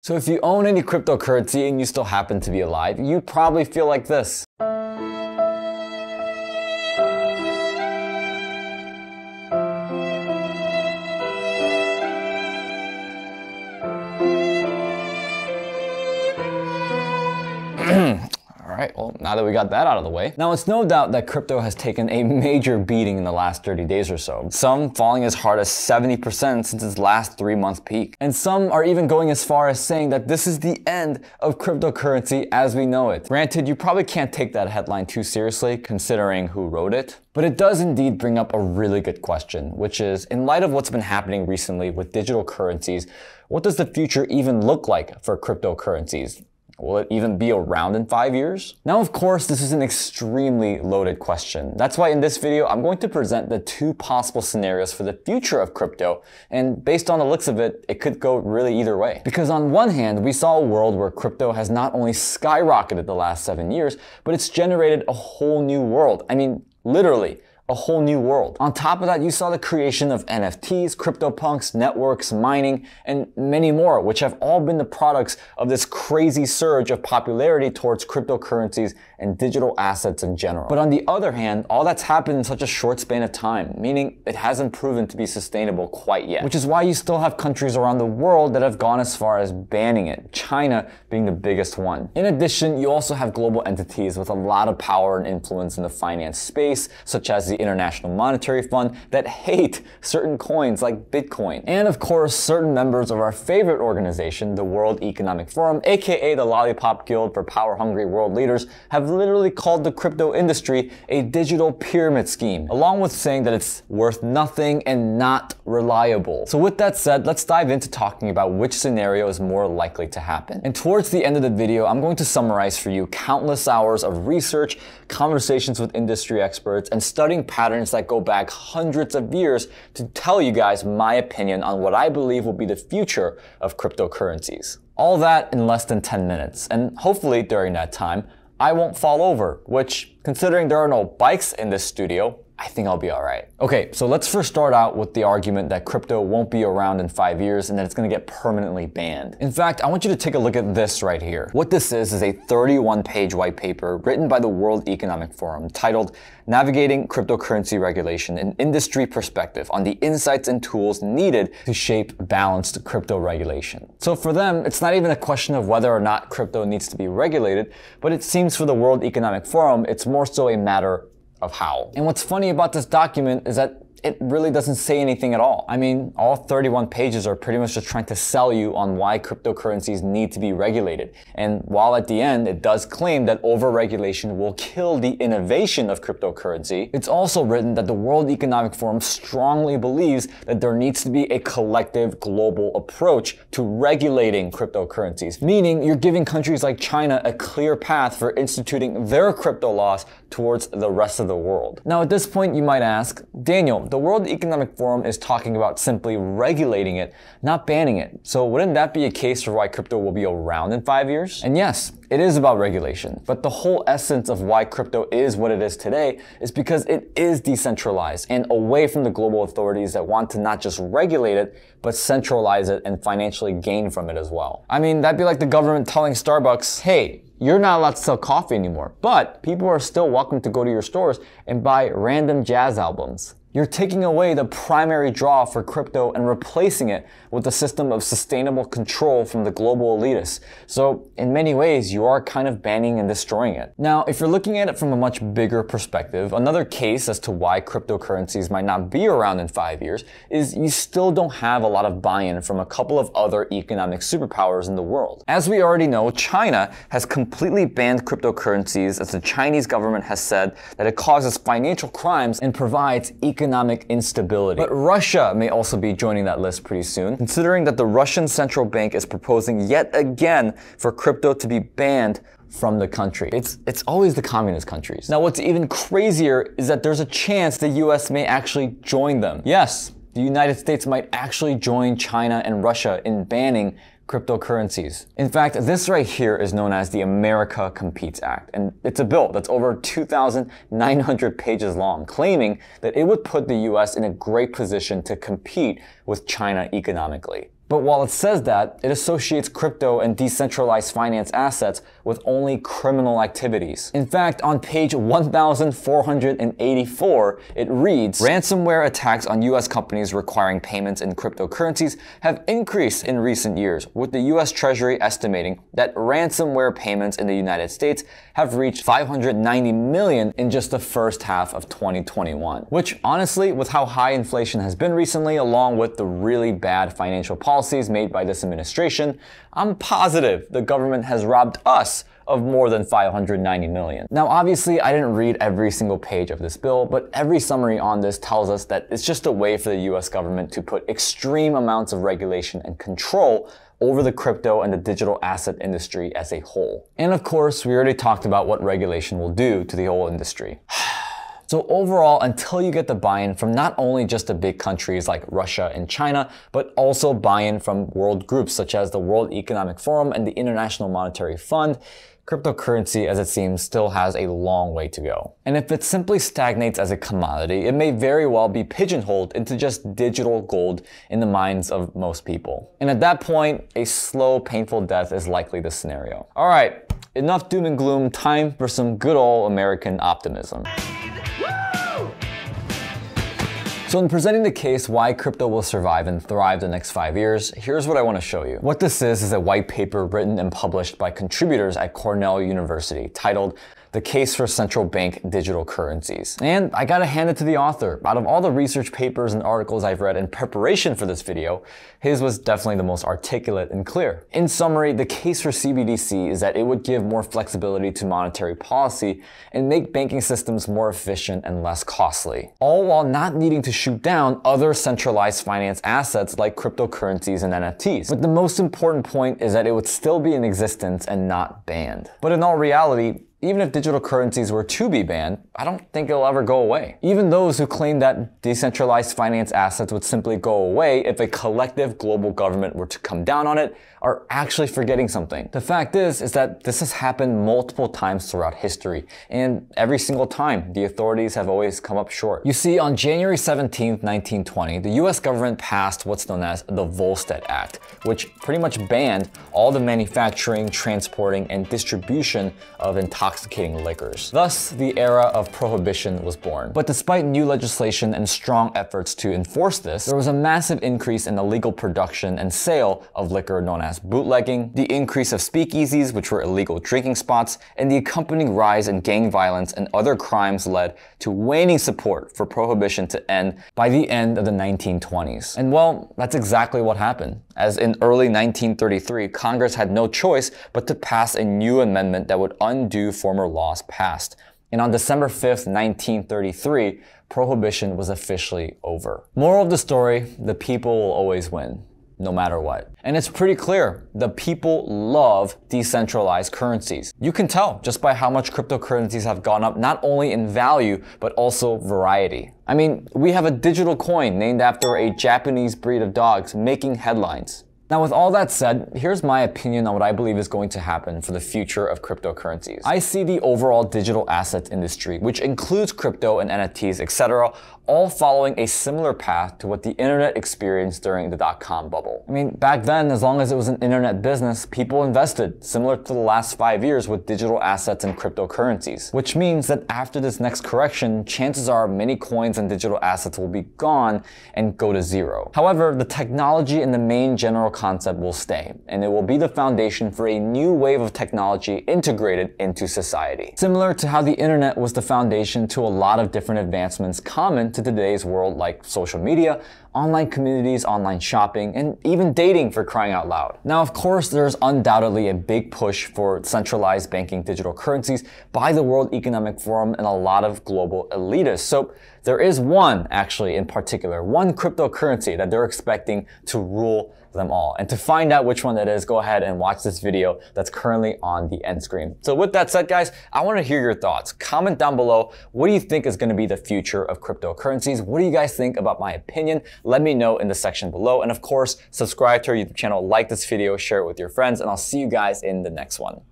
So if you own any cryptocurrency and you still happen to be alive, you probably feel like this. Alright, well, now that we got that out of the way. Now, it's no doubt that crypto has taken a major beating in the last 30 days or so. Some falling as hard as 70% since its last 3-month peak. And some are even going as far as saying that this is the end of cryptocurrency as we know it. Granted, you probably can't take that headline too seriously considering who wrote it. But it does indeed bring up a really good question, which is, in light of what's been happening recently with digital currencies, what does the future even look like for cryptocurrencies? Will it even be around in 5 years? Now, of course, this is an extremely loaded question. That's why in this video, I'm going to present the 2 possible scenarios for the future of crypto. And based on the looks of it, it could go really either way. Because on one hand, we saw a world where crypto has not only skyrocketed the last 7 years, but it's generated a whole new world. I mean, literally. A whole new world. On top of that, you saw the creation of NFTs, CryptoPunks, networks, mining, and many more, which have all been the products of this crazy surge of popularity towards cryptocurrencies and digital assets in general. But on the other hand, all that's happened in such a short span of time, meaning it hasn't proven to be sustainable quite yet. Which is why you still have countries around the world that have gone as far as banning it, China being the biggest one. In addition, you also have global entities with a lot of power and influence in the finance space, such as the International Monetary Fund, that hate certain coins like Bitcoin. And of course, certain members of our favorite organization, the World Economic Forum, aka the Lollipop Guild for power-hungry world leaders, have literally called the crypto industry a digital pyramid scheme, along with saying that it's worth nothing and not reliable. So with that said, let's dive into talking about which scenario is more likely to happen. And towards the end of the video, I'm going to summarize for you countless hours of research, conversations with industry experts, and studying patterns that go back hundreds of years to tell you guys my opinion on what I believe will be the future of cryptocurrencies. All that in less than 10 minutes, and hopefully during that time, I won't fall over, which, considering there are no bikes in this studio, I think I'll be alright. Okay, so let's first start out with the argument that crypto won't be around in 5 years and that it's gonna get permanently banned. In fact, I want you to take a look at this right here. What this is a 31-page white paper written by the World Economic Forum titled Navigating Cryptocurrency Regulation, an Industry Perspective on the Insights and Tools Needed to Shape Balanced Crypto Regulation. So for them, it's not even a question of whether or not crypto needs to be regulated, but it seems for the World Economic Forum, it's more so a matter of how. And what's funny about this document is that it really doesn't say anything at all. I mean, all 31 pages are pretty much just trying to sell you on why cryptocurrencies need to be regulated. And while at the end it does claim that over-regulation will kill the innovation of cryptocurrency, it's also written that the World Economic Forum strongly believes that there needs to be a collective global approach to regulating cryptocurrencies. Meaning you're giving countries like China a clear path for instituting their crypto laws towards the rest of the world. Now at this point you might ask, Daniel, the World Economic Forum is talking about simply regulating it, not banning it. So wouldn't that be a case for why crypto will be around in 5 years? And yes, it is about regulation, but the whole essence of why crypto is what it is today is because it is decentralized and away from the global authorities that want to not just regulate it, but centralize it and financially gain from it as well. I mean, that'd be like the government telling Starbucks, hey, you're not allowed to sell coffee anymore, but people are still welcome to go to your stores and buy random jazz albums. You're taking away the primary draw for crypto and replacing it with a system of sustainable control from the global elitists. So in many ways, you are kind of banning and destroying it. Now, if you're looking at it from a much bigger perspective, another case as to why cryptocurrencies might not be around in 5 years is you still don't have a lot of buy-in from a couple of other economic superpowers in the world. As we already know, China has completely banned cryptocurrencies as the Chinese government has said that it causes financial crimes and provides economic instability. But Russia may also be joining that list pretty soon, considering that the Russian central bank is proposing yet again for crypto to be banned from the country. It's always the communist countries. Now what's even crazier is that there's a chance the US may actually join them. Yes, the United States might actually join China and Russia in banning cryptocurrencies. In fact, this right here is known as the America Competes Act, and it's a bill that's over 2,900 pages long, claiming that it would put the US in a great position to compete with China economically. But while it says that, it associates crypto and decentralized finance assets with only criminal activities. In fact, on page 1484, it reads, ransomware attacks on US companies requiring payments in cryptocurrencies have increased in recent years, with the US Treasury estimating that ransomware payments in the United States have reached 590 million in just the first half of 2021. Which honestly, with how high inflation has been recently, along with the really bad financial policies made by this administration, I'm positive the government has robbed us of more than 590 million. Now, obviously, I didn't read every single page of this bill, but every summary on this tells us that it's just a way for the US government to put extreme amounts of regulation and control over the crypto and the digital asset industry as a whole. And of course, we already talked about what regulation will do to the whole industry. So overall, until you get the buy-in from not only just the big countries like Russia and China, but also buy-in from world groups such as the World Economic Forum and the International Monetary Fund, cryptocurrency, as it seems, still has a long way to go. And if it simply stagnates as a commodity, it may very well be pigeonholed into just digital gold in the minds of most people. And at that point, a slow, painful death is likely the scenario. All right, enough doom and gloom, time for some good old American optimism. So in presenting the case why crypto will survive and thrive the next 5 years, here's what I want to show you. What this is a white paper written and published by contributors at Cornell University titled The Case for Central Bank Digital Currencies. And I gotta hand it to the author. Out of all the research papers and articles I've read in preparation for this video, his was definitely the most articulate and clear. In summary, the case for CBDC is that it would give more flexibility to monetary policy and make banking systems more efficient and less costly, all while not needing to shoot down other centralized finance assets like cryptocurrencies and NFTs. But the most important point is that it would still be in existence and not banned. But in all reality, even if digital currencies were to be banned, I don't think it'll ever go away. Even those who claim that decentralized finance assets would simply go away if a collective global government were to come down on it are actually forgetting something. The fact is that this has happened multiple times throughout history, and every single time, the authorities have always come up short. You see, on January 17th, 1920, the US government passed what's known as the Volstead Act, which pretty much banned all the manufacturing, transporting, and distribution of intoxicating liquors. Thus, the era of prohibition was born. But despite new legislation and strong efforts to enforce this, there was a massive increase in the legal production and sale of liquor known as bootlegging, the increase of speakeasies, which were illegal drinking spots, and the accompanying rise in gang violence and other crimes led to waning support for prohibition to end by the end of the 1920s. And well, that's exactly what happened, as in early 1933, Congress had no choice but to pass a new amendment that would undo former laws passed. And on December 5th, 1933, prohibition was officially over. Moral of the story, the people will always win, no matter what. And it's pretty clear, the people love decentralized currencies. You can tell just by how much cryptocurrencies have gone up, not only in value, but also variety. I mean, we have a digital coin named after a Japanese breed of dogs making headlines. Now, with all that said, here's my opinion on what I believe is going to happen for the future of cryptocurrencies. I see the overall digital assets industry, which includes crypto and NFTs, etc., all following a similar path to what the internet experienced during the dot-com bubble. I mean, back then, as long as it was an internet business, people invested, similar to the last 5 years with digital assets and cryptocurrencies. Which means that after this next correction, chances are many coins and digital assets will be gone and go to zero. However, the technology and the main general concept will stay, and it will be the foundation for a new wave of technology integrated into society. Similar to how the internet was the foundation to a lot of different advancements common to today's world, like social media, online communities, online shopping, and even dating, for crying out loud. Now, of course, there's undoubtedly a big push for centralized banking digital currencies by the World Economic Forum and a lot of global elitists. So there is one, actually, in particular, one cryptocurrency that they're expecting to rule them all. And to find out which one that is, go ahead and watch this video that's currently on the end screen. So with that said, guys, I want to hear your thoughts. Comment down below, what do you think is going to be the future of cryptocurrencies? What do you guys think about my opinion? Let me know in the section below. And of course, subscribe to our YouTube channel, like this video, share it with your friends, and I'll see you guys in the next one.